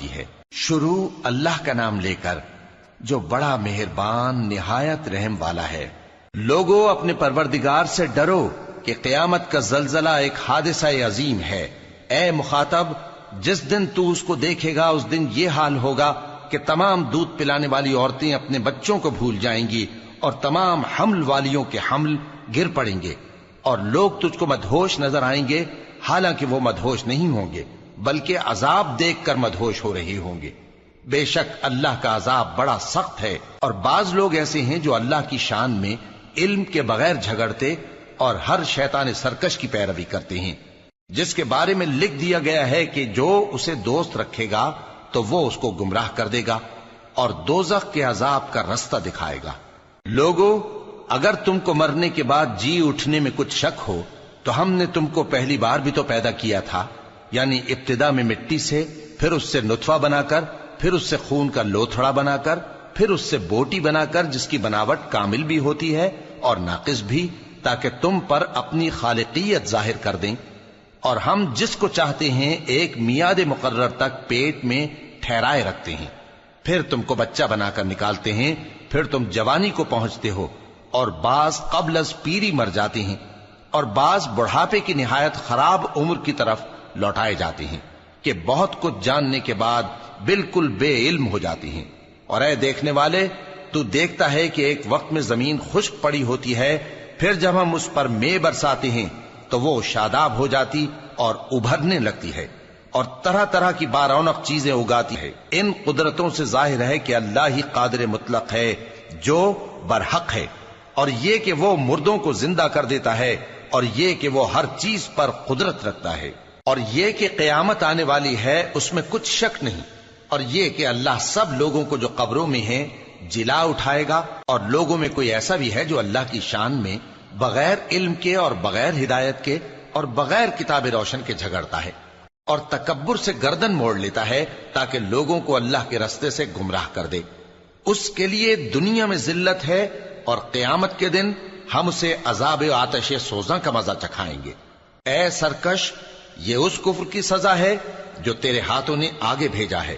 کی ہے۔ شروع اللہ کا نام لے کر جو بڑا مہربان نہایت رحم والا ہے۔ لوگوں اپنے پروردگار سے ڈرو کہ قیامت کا زلزلہ ایک حادثہ عظیم ہے۔ اے مخاطب، جس دن تو اس کو دیکھے گا اس دن یہ حال ہوگا کہ تمام دودھ پلانے والی عورتیں اپنے بچوں کو بھول جائیں گی اور تمام حمل والیوں کے حمل گر پڑیں گے، اور لوگ تجھ کو مدہوش نظر آئیں گے، حالانکہ وہ مدہوش نہیں ہوں گے بلکہ عذاب دیکھ کر مدہوش ہو رہے ہوں گے۔ بے شک اللہ کا عذاب بڑا سخت ہے، اور بعض لوگ ایسے ہیں جو اللہ کی شان میں علم کے بغیر جھگڑتے اور ہر شیطان سرکش کی پیروی کرتے ہیں، جس کے بارے میں لکھ دیا گیا ہے کہ جو اسے دوست رکھے گا تو وہ اس کو گمراہ کر دے گا اور دوزخ کے عذاب کا رستہ دکھائے گا۔ لوگو، اگر تم کو مرنے کے بعد جی اٹھنے میں کچھ شک ہو تو ہم نے تم کو پہلی بار بھی تو پیدا کیا تھا، یعنی ابتدا میں مٹی سے، پھر اس سے نطفہ بنا کر، پھر اس سے خون کا لوتھڑا بنا کر، پھر اس سے بوٹی بنا کر جس کی بناوٹ کامل بھی ہوتی ہے اور ناقص بھی، تاکہ تم پر اپنی خالقیت ظاہر کر دیں۔ اور ہم جس کو چاہتے ہیں ایک میعاد مقرر تک پیٹ میں ٹھہرائے رکھتے ہیں، پھر تم کو بچہ بنا کر نکالتے ہیں، پھر تم جوانی کو پہنچتے ہو، اور بعض قبل از پیری مر جاتے ہیں، اور بعض بڑھاپے کی نہایت خراب عمر کی طرف لوٹائے جاتے ہیں کہ بہت کچھ جاننے کے بعد بالکل بے علم ہو جاتے ہیں۔ اور اے دیکھنے والے، تو دیکھتا ہے کہ ایک وقت میں زمین خشک پڑی ہوتی ہے، پھر جب ہم اس پر مے برساتے ہیں تو وہ شاداب ہو جاتی اور ابھرنے لگتی ہے اور طرح طرح کی بارونق چیزیں اگاتی ہے۔ ان قدرتوں سے ظاہر ہے کہ اللہ ہی قادر مطلق ہے جو برحق ہے، اور یہ کہ وہ مردوں کو زندہ کر دیتا ہے، اور یہ کہ وہ ہر چیز پر قدرت رکھتا ہے، اور یہ کہ قیامت آنے والی ہے اس میں کچھ شک نہیں، اور یہ کہ اللہ سب لوگوں کو جو قبروں میں ہیں جلا اٹھائے گا، اور لوگوں میں کوئی ایسا بھی ہے جو اللہ کی شان میں بغیر علم کے اور بغیر ہدایت کے اور بغیر کتاب روشن کے جھگڑتا ہے اور تکبر سے گردن موڑ لیتا ہے تاکہ لوگوں کو اللہ کے رستے سے گمراہ کر دے۔ اس کے لیے دنیا میں ذلت ہے، اور قیامت کے دن ہم اسے عذاب آتش سوزاں کا مزہ چکھائیں گے۔ اے سرکش، یہ اس کفر کی سزا ہے جو تیرے ہاتھوں نے آگے بھیجا ہے،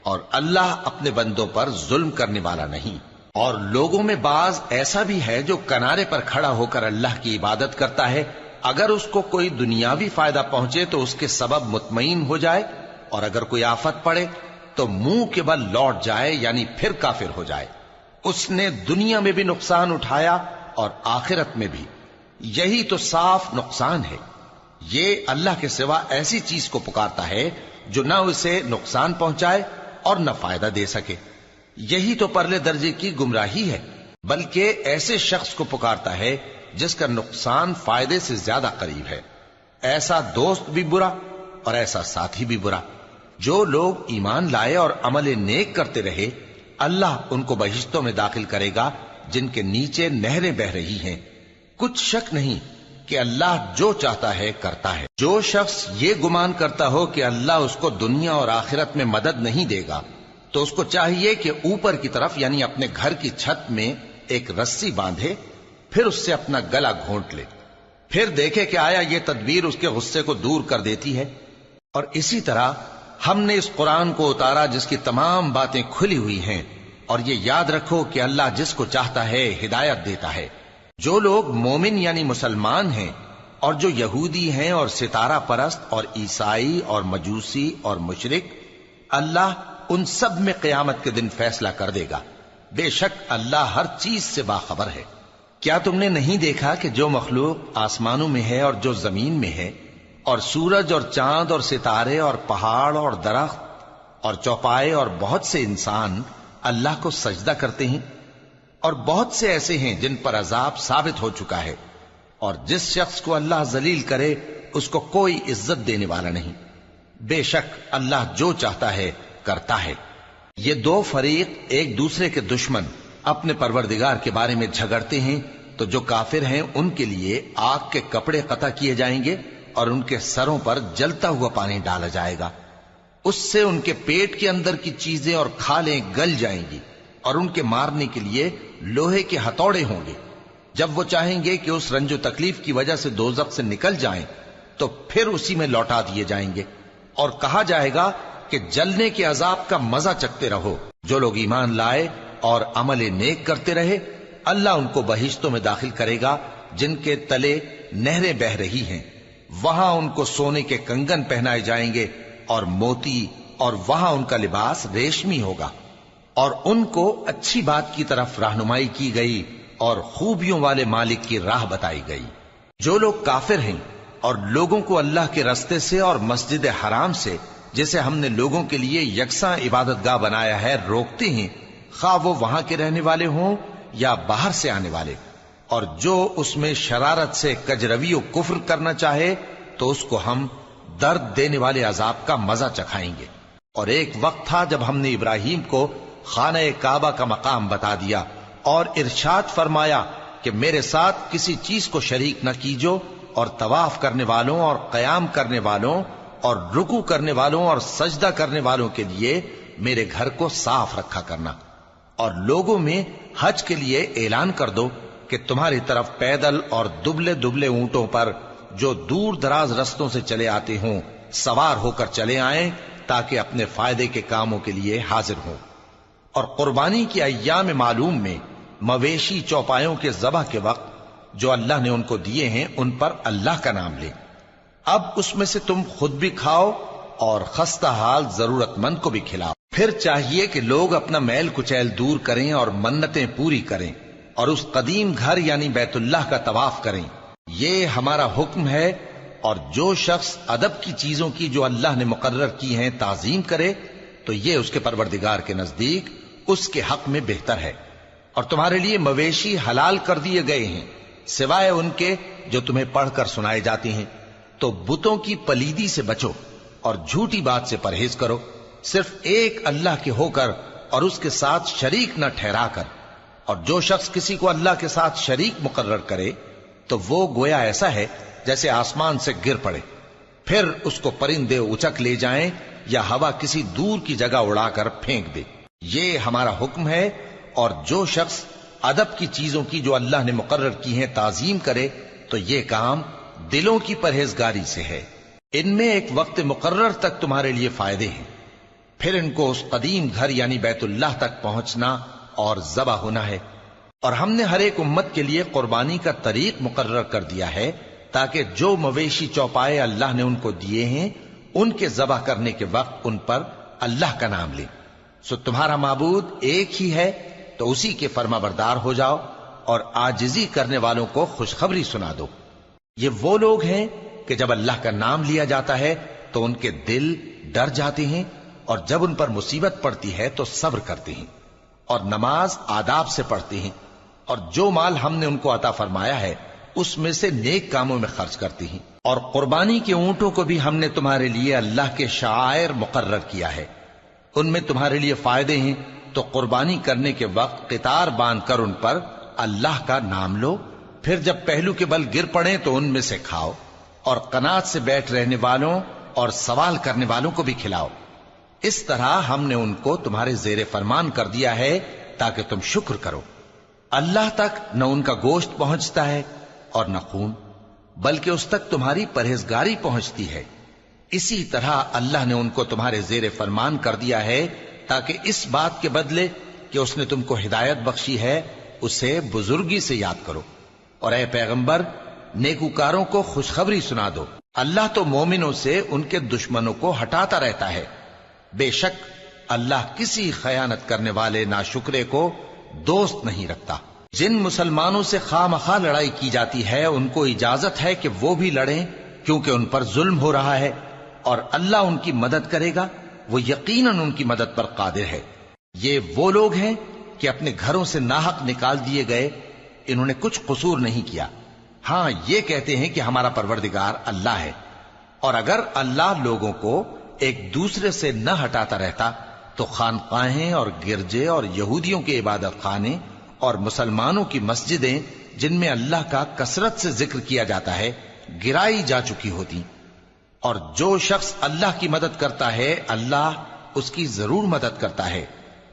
اور اللہ اپنے بندوں پر ظلم کرنے والا نہیں۔ اور لوگوں میں بعض ایسا بھی ہے جو کنارے پر کھڑا ہو کر اللہ کی عبادت کرتا ہے، اگر اس کو کوئی دنیاوی فائدہ پہنچے تو اس کے سبب مطمئن ہو جائے، اور اگر کوئی آفت پڑے تو منہ کے بل لوٹ جائے، یعنی پھر کافر ہو جائے۔ اس نے دنیا میں بھی نقصان اٹھایا اور آخرت میں بھی، یہی تو صاف نقصان ہے۔ یہ اللہ کے سوا ایسی چیز کو پکارتا ہے جو نہ اسے نقصان پہنچائے اور نہ فائدہ دے سکے، یہی تو پرلے درجے کی گمراہی ہے۔ بلکہ ایسے شخص کو پکارتا ہے جس کا نقصان فائدے سے زیادہ قریب ہے۔ ایسا دوست بھی برا اور ایسا ساتھی بھی برا۔ جو لوگ ایمان لائے اور عمل نیک کرتے رہے، اللہ ان کو بہشتوں میں داخل کرے گا جن کے نیچے نہریں بہ رہی ہیں۔ کچھ شک نہیں کہ اللہ جو چاہتا ہے کرتا ہے۔ جو شخص یہ گمان کرتا ہو کہ اللہ اس کو دنیا اور آخرت میں مدد نہیں دے گا، تو اس کو چاہیے کہ اوپر کی طرف یعنی اپنے گھر کی چھت میں ایک رسی باندھے، پھر اس سے اپنا گلا گھونٹ لے، پھر دیکھے کہ آیا یہ تدبیر اس کے غصے کو دور کر دیتی ہے۔ اور اسی طرح ہم نے اس قرآن کو اتارا جس کی تمام باتیں کھلی ہوئی ہیں، اور یہ یاد رکھو کہ اللہ جس کو چاہتا ہے ہدایت دیتا ہے۔ جو لوگ مومن یعنی مسلمان ہیں اور جو یہودی ہیں اور ستارہ پرست اور عیسائی اور مجوسی اور مشرک، اللہ ان سب میں قیامت کے دن فیصلہ کر دے گا۔ بے شک اللہ ہر چیز سے باخبر ہے۔ کیا تم نے نہیں دیکھا کہ جو مخلوق آسمانوں میں ہے اور جو زمین میں ہے، اور سورج اور چاند اور ستارے اور پہاڑ اور درخت اور چوپائے اور بہت سے انسان اللہ کو سجدہ کرتے ہیں، اور بہت سے ایسے ہیں جن پر عذاب ثابت ہو چکا ہے، اور جس شخص کو اللہ ذلیل کرے اس کو کوئی عزت دینے والا نہیں۔ بے شک اللہ جو چاہتا ہے کرتا ہے۔ یہ دو فریق ایک دوسرے کے دشمن اپنے پروردگار کے بارے میں جھگڑتے ہیں، تو جو کافر ہیں ان کے لیے آگ کے کپڑے قطع کیے جائیں گے اور ان کے سروں پر جلتا ہوا پانی ڈالا جائے گا، اس سے ان کے پیٹ کے اندر کی چیزیں اور کھالیں گل جائیں گی، اور ان کے مارنے کے لیے لوہے کے ہتھوڑے ہوں گے۔ جب وہ چاہیں گے کہ اس رنج و تکلیف کی وجہ سے دوزخ سے نکل جائیں تو پھر اسی میں لوٹا دیے جائیں گے، اور کہا جائے گا کہ جلنے کے عذاب کا مزہ چکھتے رہو۔ جو لوگ ایمان لائے اور عمل نیک کرتے رہے، اللہ ان کو بہشتوں میں داخل کرے گا جن کے تلے نہریں بہ رہی ہیں، وہاں ان کو سونے کے کنگن پہنائے جائیں گے اور موتی، اور وہاں ان کا لباس ریشمی ہوگا، اور ان کو اچھی بات کی طرف رہنمائی کی گئی اور خوبیوں والے مالک کی راہ بتائی گئی۔ جو لوگ کافر ہیں اور لوگوں کو اللہ کے رستے سے اور مسجد حرام سے، جسے ہم نے لوگوں کے لیے یکساں عبادت گاہ بنایا ہے، روکتے ہیں، خواہ وہ وہاں کے رہنے والے ہوں یا باہر سے آنے والے، اور جو اس میں شرارت سے کجروی و کفر کرنا چاہے تو اس کو ہم درد دینے والے عذاب کا مزہ چکھائیں گے۔ اور ایک وقت تھا جب ہم نے ابراہیم کو خانہ کعبہ کا مقام بتا دیا اور ارشاد فرمایا کہ میرے ساتھ کسی چیز کو شریک نہ کیجو، اور طواف کرنے والوں اور قیام کرنے والوں اور رکوع کرنے والوں اور سجدہ کرنے والوں کے لیے میرے گھر کو صاف رکھا کرنا، اور لوگوں میں حج کے لیے اعلان کر دو کہ تمہاری طرف پیدل اور دبلے دبلے اونٹوں پر جو دور دراز رستوں سے چلے آتے ہوں سوار ہو کر چلے آئیں، تاکہ اپنے فائدے کے کاموں کے لیے حاضر ہوں۔ اور قربانی کی ایام معلوم میں مویشی چوپایوں کے ذبح کے وقت جو اللہ نے ان کو دیے ہیں ان پر اللہ کا نام لیں۔ اب اس میں سے تم خود بھی کھاؤ اور خستہ حال ضرورت مند کو بھی کھلاؤ۔ پھر چاہیے کہ لوگ اپنا میل کچیل دور کریں اور منتیں پوری کریں اور اس قدیم گھر یعنی بیت اللہ کا طواف کریں، یہ ہمارا حکم ہے۔ اور جو شخص ادب کی چیزوں کی جو اللہ نے مقرر کی ہیں تعظیم کرے تو یہ اس کے پروردگار کے نزدیک اس کے حق میں بہتر ہے۔ اور تمہارے لیے مویشی حلال کر دیے گئے ہیں سوائے ان کے جو تمہیں پڑھ کر سنائے جاتے ہیں، تو بتوں کی پلیدی سے بچو اور جھوٹی بات سے پرہیز کرو، صرف ایک اللہ کے ہو کر اور اس کے ساتھ شریک نہ ٹھہرا کر۔ اور جو شخص کسی کو اللہ کے ساتھ شریک مقرر کرے تو وہ گویا ایسا ہے جیسے آسمان سے گر پڑے، پھر اس کو پرندے اچک لے جائیں یا ہوا کسی دور کی جگہ اڑا کر پھینک دے۔ یہ ہمارا حکم ہے۔ اور جو شخص ادب کی چیزوں کی جو اللہ نے مقرر کی ہیں تعظیم کرے تو یہ کام دلوں کی پرہیزگاری سے ہے۔ ان میں ایک وقت مقرر تک تمہارے لیے فائدے ہیں، پھر ان کو اس قدیم گھر یعنی بیت اللہ تک پہنچنا اور ذبح ہونا ہے۔ اور ہم نے ہر ایک امت کے لیے قربانی کا طریق مقرر کر دیا ہے تاکہ جو مویشی چوپائے اللہ نے ان کو دیے ہیں ان کے ذبح کرنے کے وقت ان پر اللہ کا نام لیں۔ سو تمہارا معبود ایک ہی ہے، تو اسی کے فرما بردار ہو جاؤ اور عاجزی کرنے والوں کو خوشخبری سنا دو۔ یہ وہ لوگ ہیں کہ جب اللہ کا نام لیا جاتا ہے تو ان کے دل ڈر جاتے ہیں، اور جب ان پر مصیبت پڑتی ہے تو صبر کرتے ہیں اور نماز آداب سے پڑھتے ہیں، اور جو مال ہم نے ان کو عطا فرمایا ہے اس میں سے نیک کاموں میں خرچ کرتے ہیں۔ اور قربانی کے اونٹوں کو بھی ہم نے تمہارے لیے اللہ کے شعائر مقرر کیا ہے، ان میں تمہارے لیے فائدے ہیں، تو قربانی کرنے کے وقت قطار باندھ کر ان پر اللہ کا نام لو، پھر جب پہلو کے بل گر پڑیں تو ان میں سے کھاؤ، اور قناعت سے بیٹھ رہنے والوں اور سوال کرنے والوں کو بھی کھلاؤ۔ اس طرح ہم نے ان کو تمہارے زیر فرمان کر دیا ہے تاکہ تم شکر کرو۔ اللہ تک نہ ان کا گوشت پہنچتا ہے اور نہ خون، بلکہ اس تک تمہاری پرہیزگاری پہنچتی ہے۔ اسی طرح اللہ نے ان کو تمہارے زیر فرمان کر دیا ہے تاکہ اس بات کے بدلے کہ اس نے تم کو ہدایت بخشی ہے اسے بزرگی سے یاد کرو۔ اور اے پیغمبر، نیکوکاروں کو خوشخبری سنا دو، اللہ تو مومنوں سے ان کے دشمنوں کو ہٹاتا رہتا ہے۔ بے شک اللہ کسی خیانت کرنے والے ناشکرے کو دوست نہیں رکھتا۔ جن مسلمانوں سے خواہ مخواہ لڑائی کی جاتی ہے ان کو اجازت ہے کہ وہ بھی لڑیں، کیونکہ ان پر ظلم ہو رہا ہے، اور اللہ ان کی مدد کرے گا، وہ یقیناً ان کی مدد پر قادر ہے۔ یہ وہ لوگ ہیں کہ اپنے گھروں سے ناحق نکال دیے گئے، انہوں نے کچھ قصور نہیں کیا، ہاں یہ کہتے ہیں کہ ہمارا پروردگار اللہ ہے۔ اور اگر اللہ لوگوں کو ایک دوسرے سے نہ ہٹاتا رہتا تو خانقاہیں اور گرجے اور یہودیوں کے عبادت خانے اور مسلمانوں کی مسجدیں جن میں اللہ کا کثرت سے ذکر کیا جاتا ہے گرائی جا چکی ہوتی۔ اور جو شخص اللہ کی مدد کرتا ہے اللہ اس کی ضرور مدد کرتا ہے،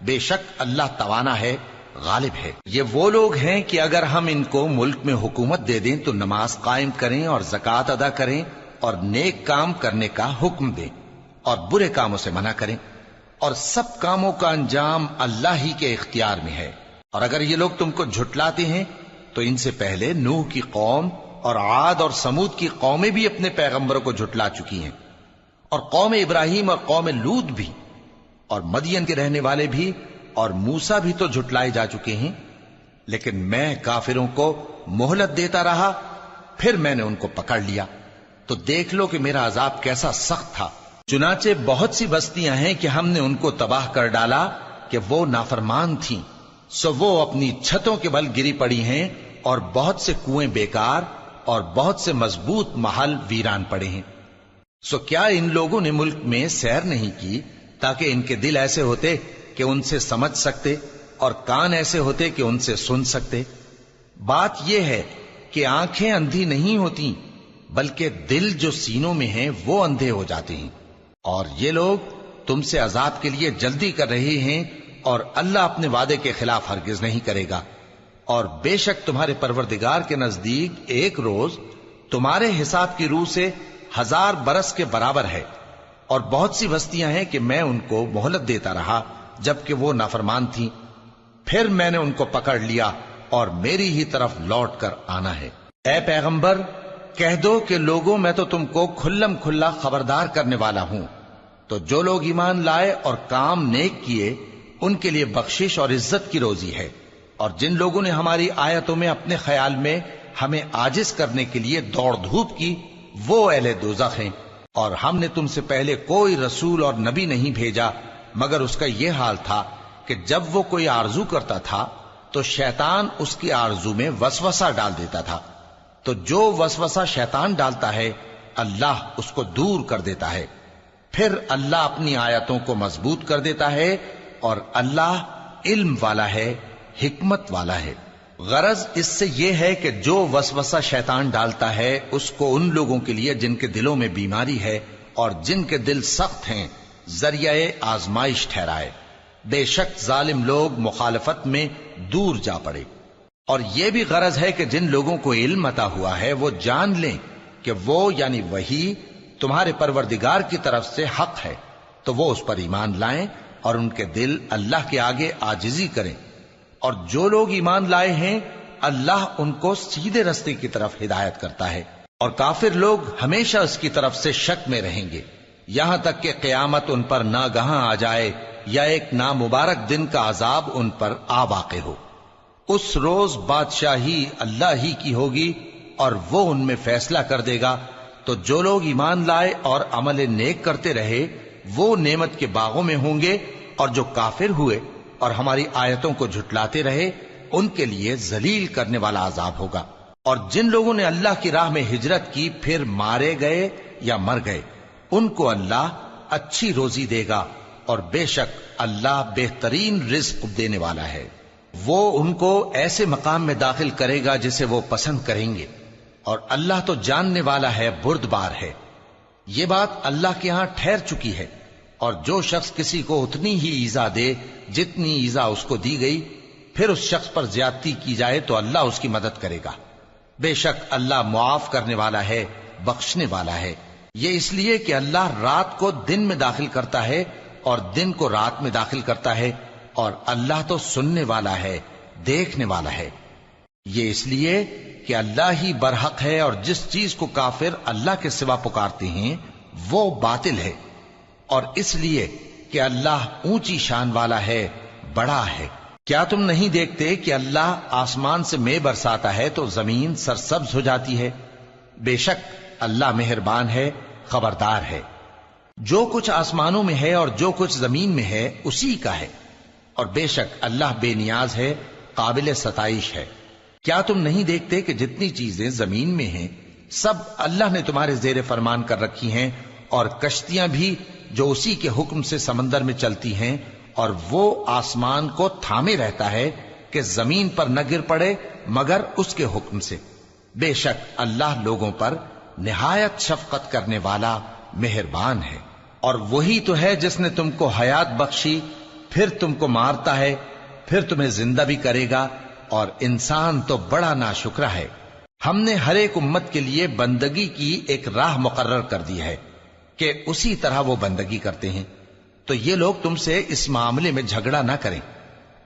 بے شک اللہ توانا ہے، غالب ہے۔ یہ وہ لوگ ہیں کہ اگر ہم ان کو ملک میں حکومت دے دیں تو نماز قائم کریں اور زکوٰۃ ادا کریں اور نیک کام کرنے کا حکم دیں، اور برے کاموں سے منع کریں، اور سب کاموں کا انجام اللہ ہی کے اختیار میں ہے۔ اور اگر یہ لوگ تم کو جھٹلاتے ہیں تو ان سے پہلے نوح کی قوم اور عاد اور سمود کی قومیں بھی اپنے پیغمبروں کو جھٹلا چکی ہیں، اور قوم ابراہیم اور قوم لوط بھی، اور مدین کے رہنے والے بھی، اور موسیٰ بھی تو جھٹلائے جا چکے ہیں۔ لیکن میں کافروں کو مہلت دیتا رہا، پھر میں نے ان کو پکڑ لیا، تو دیکھ لو کہ میرا عذاب کیسا سخت تھا۔ چنانچہ بہت سی بستیاں ہیں کہ ہم نے ان کو تباہ کر ڈالا کہ وہ نافرمان تھیں، سو وہ اپنی چھتوں کے بل گری پڑی ہیں، اور بہت سے کنویں بیکار اور بہت سے مضبوط محل ویران پڑے ہیں۔ سو کیا ان لوگوں نے ملک میں سیر نہیں کی تاکہ ان کے دل ایسے ہوتے کہ ان سے سمجھ سکتے، اور کان ایسے ہوتے کہ ان سے سن سکتے؟ بات یہ ہے کہ آنکھیں اندھی نہیں ہوتی، بلکہ دل جو سینوں میں ہیں وہ اندھے ہو جاتے ہیں۔ اور یہ لوگ تم سے عذاب کے لیے جلدی کر رہے ہیں، اور اللہ اپنے وعدے کے خلاف ہرگز نہیں کرے گا۔ اور بے شک تمہارے پروردگار کے نزدیک ایک روز تمہارے حساب کی روح سے 1000 برس کے برابر ہے۔ اور بہت سی بستیاں ہیں کہ میں ان کو مہلت دیتا رہا جبکہ وہ نافرمان تھیں، پھر میں نے ان کو پکڑ لیا، اور میری ہی طرف لوٹ کر آنا ہے۔ اے پیغمبر، کہہ دو کہ لوگوں میں تو تم کو کھلم کھلا خبردار کرنے والا ہوں، تو جو لوگ ایمان لائے اور کام نیک کیے ان کے لیے بخشش اور عزت کی روزی ہے، اور جن لوگوں نے ہماری آیتوں میں اپنے خیال میں ہمیں عاجز کرنے کے لیے دوڑ دھوپ کی، وہ اہل دوزخ ہیں۔ اور ہم نے تم سے پہلے کوئی رسول اور نبی نہیں بھیجا مگر اس کا یہ حال تھا کہ جب وہ کوئی آرزو کرتا تھا تو شیطان اس کی آرزو میں وسوسہ ڈال دیتا تھا، تو جو وسوسہ شیطان ڈالتا ہے اللہ اس کو دور کر دیتا ہے، پھر اللہ اپنی آیتوں کو مضبوط کر دیتا ہے، اور اللہ علم والا ہے، حکمت والا ہے۔ غرض اس سے یہ ہے کہ جو وسوسہ شیطان ڈالتا ہے اس کو ان لوگوں کے لیے جن کے دلوں میں بیماری ہے اور جن کے دل سخت ہیں ذریعہ آزمائش ٹھہرائے۔ بے شک ظالم لوگ مخالفت میں دور جا پڑے۔ اور یہ بھی غرض ہے کہ جن لوگوں کو علم عطا ہوا ہے وہ جان لیں کہ وہ یعنی وحی تمہارے پروردگار کی طرف سے حق ہے، تو وہ اس پر ایمان لائیں اور ان کے دل اللہ کے آگے عاجزی کریں۔ اور جو لوگ ایمان لائے ہیں اللہ ان کو سیدھے رستے کی طرف ہدایت کرتا ہے، اور کافر لوگ ہمیشہ اس کی طرف سے شک میں رہیں گے، یہاں تک کہ قیامت ان پر ناگہاں آ جائے یا ایک نامبارک دن کا عذاب ان پر آ واقع ہو۔ اس روز بادشاہی اللہ ہی کی ہوگی اور وہ ان میں فیصلہ کر دے گا، تو جو لوگ ایمان لائے اور عمل نیک کرتے رہے وہ نعمت کے باغوں میں ہوں گے، اور جو کافر ہوئے اور ہماری آیتوں کو جھٹلاتے رہے ان کے لیے ذلیل کرنے والا عذاب ہوگا۔ اور جن لوگوں نے اللہ کی راہ میں ہجرت کی پھر مارے گئے یا مر گئے ان کو اللہ اچھی روزی دے گا، اور بے شک اللہ بہترین رزق دینے والا ہے۔ وہ ان کو ایسے مقام میں داخل کرے گا جسے وہ پسند کریں گے، اور اللہ تو جاننے والا ہے، بردبار ہے۔ یہ بات اللہ کے ہاں ٹھہر چکی ہے، اور جو شخص کسی کو اتنی ہی ایذا دے جتنی ایذا اس کو دی گئی، پھر اس شخص پر زیادتی کی جائے تو اللہ اس کی مدد کرے گا۔ بے شک اللہ معاف کرنے والا ہے، بخشنے والا ہے۔ یہ اس لیے کہ اللہ رات کو دن میں داخل کرتا ہے اور دن کو رات میں داخل کرتا ہے، اور اللہ تو سننے والا ہے، دیکھنے والا ہے۔ یہ اس لیے کہ اللہ ہی برحق ہے، اور جس چیز کو کافر اللہ کے سوا پکارتے ہیں وہ باطل ہے، اور اس لیے کہ اللہ اونچی شان والا ہے، بڑا ہے۔ کیا تم نہیں دیکھتے کہ اللہ آسمان سے مے برساتا ہے تو زمین سرسبز ہو جاتی ہے؟ بے شک اللہ مہربان ہے، خبردار ہے۔ جو کچھ آسمانوں میں ہے اور جو کچھ زمین میں ہے اسی کا ہے، اور بے شک اللہ بے نیاز ہے، قابل ستائش ہے۔ کیا تم نہیں دیکھتے کہ جتنی چیزیں زمین میں ہیں سب اللہ نے تمہارے زیر فرمان کر رکھی ہیں، اور کشتیاں بھی جو اسی کے حکم سے سمندر میں چلتی ہیں، اور وہ آسمان کو تھامے رہتا ہے کہ زمین پر نہ گر پڑے مگر اس کے حکم سے۔ بے شک اللہ لوگوں پر نہایت شفقت کرنے والا مہربان ہے۔ اور وہی تو ہے جس نے تم کو حیات بخشی، پھر تم کو مارتا ہے، پھر تمہیں زندہ بھی کرے گا، اور انسان تو بڑا ناشکرا ہے۔ ہم نے ہر ایک امت کے لیے بندگی کی ایک راہ مقرر کر دی ہے کہ اسی طرح وہ بندگی کرتے ہیں، تو یہ لوگ تم سے اس معاملے میں جھگڑا نہ کریں،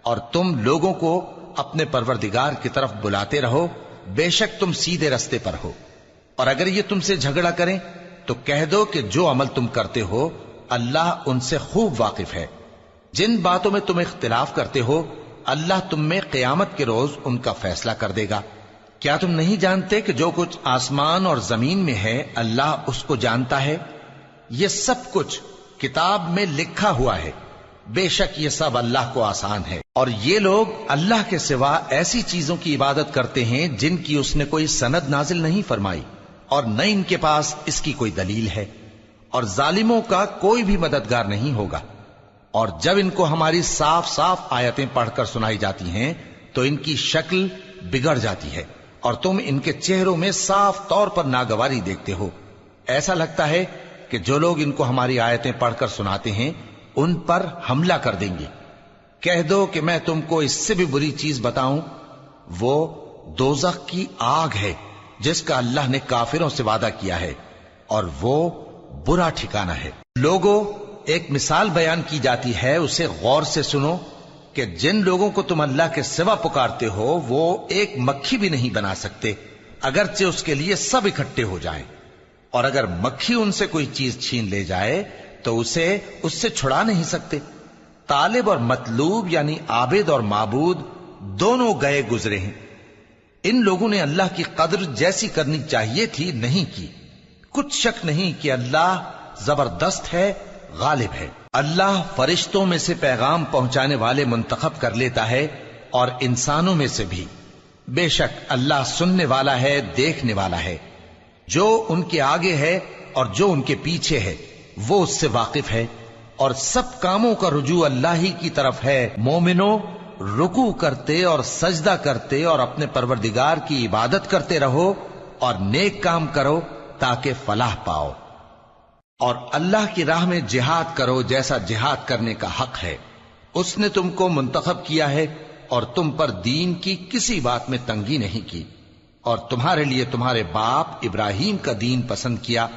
اور تم لوگوں کو اپنے پروردگار کی طرف بلاتے رہو، بے شک تم سیدھے رستے پر ہو۔ اور اگر یہ تم سے جھگڑا کریں تو کہہ دو کہ جو عمل تم کرتے ہو اللہ ان سے خوب واقف ہے۔ جن باتوں میں تم اختلاف کرتے ہو اللہ تم میں قیامت کے روز ان کا فیصلہ کر دے گا۔ کیا تم نہیں جانتے کہ جو کچھ آسمان اور زمین میں ہے اللہ اس کو جانتا ہے؟ یہ سب کچھ کتاب میں لکھا ہوا ہے، بے شک یہ سب اللہ کو آسان ہے۔ اور یہ لوگ اللہ کے سوا ایسی چیزوں کی عبادت کرتے ہیں جن کی اس نے کوئی سند نازل نہیں فرمائی، اور نہ ان کے پاس اس کی کوئی دلیل ہے، اور ظالموں کا کوئی بھی مددگار نہیں ہوگا۔ اور جب ان کو ہماری صاف صاف آیتیں پڑھ کر سنائی جاتی ہیں تو ان کی شکل بگڑ جاتی ہے، اور تم ان کے چہروں میں صاف طور پر ناگواری دیکھتے ہو۔ ایسا لگتا ہے کہ جو لوگ ان کو ہماری آیتیں پڑھ کر سناتے ہیں ان پر حملہ کر دیں گے۔ کہہ دو کہ میں تم کو اس سے بھی بری چیز بتاؤں، وہ دوزخ کی آگ ہے جس کا اللہ نے کافروں سے وعدہ کیا ہے، اور وہ برا ٹھکانہ ہے۔ لوگوں، ایک مثال بیان کی جاتی ہے، اسے غور سے سنو کہ جن لوگوں کو تم اللہ کے سوا پکارتے ہو وہ ایک مکھی بھی نہیں بنا سکتے اگرچہ اس کے لیے سب اکٹھے ہو جائیں، اور اگر مکھی ان سے کوئی چیز چھین لے جائے تو اسے اس سے چھڑا نہیں سکتے۔ طالب اور مطلوب یعنی عابد اور معبود دونوں گئے گزرے ہیں۔ ان لوگوں نے اللہ کی قدر جیسی کرنی چاہیے تھی نہیں کی۔ کچھ شک نہیں کہ اللہ زبردست ہے، غالب ہے۔ اللہ فرشتوں میں سے پیغام پہنچانے والے منتخب کر لیتا ہے اور انسانوں میں سے بھی۔ بے شک اللہ سننے والا ہے، دیکھنے والا ہے۔ جو ان کے آگے ہے اور جو ان کے پیچھے ہے وہ اس سے واقف ہے، اور سب کاموں کا رجوع اللہ ہی کی طرف ہے۔ مومنوں، رکوع کرتے اور سجدہ کرتے اور اپنے پروردگار کی عبادت کرتے رہو اور نیک کام کرو تاکہ فلاح پاؤ، اور اللہ کی راہ میں جہاد کرو جیسا جہاد کرنے کا حق ہے۔ اس نے تم کو منتخب کیا ہے اور تم پر دین کی کسی بات میں تنگی نہیں کی، اور تمہارے لیے تمہارے باپ ابراہیم کا دین پسند کیا۔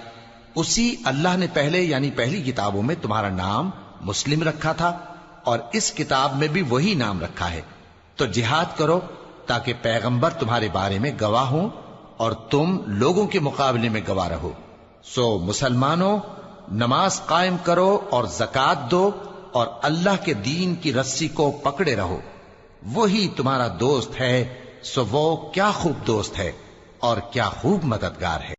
اسی اللہ نے پہلے یعنی پہلی کتابوں میں تمہارا نام مسلم رکھا تھا، اور اس کتاب میں بھی وہی نام رکھا ہے۔ تو جہاد کرو تاکہ پیغمبر تمہارے بارے میں گواہ ہوں اور تم لوگوں کے مقابلے میں گواہ رہو۔ سو مسلمانوں، نماز قائم کرو اور زکوٰۃ دو اور اللہ کے دین کی رسی کو پکڑے رہو، وہی تمہارا دوست ہے۔ سو وہ کیا خوب دوست ہے اور کیا خوب مددگار ہے۔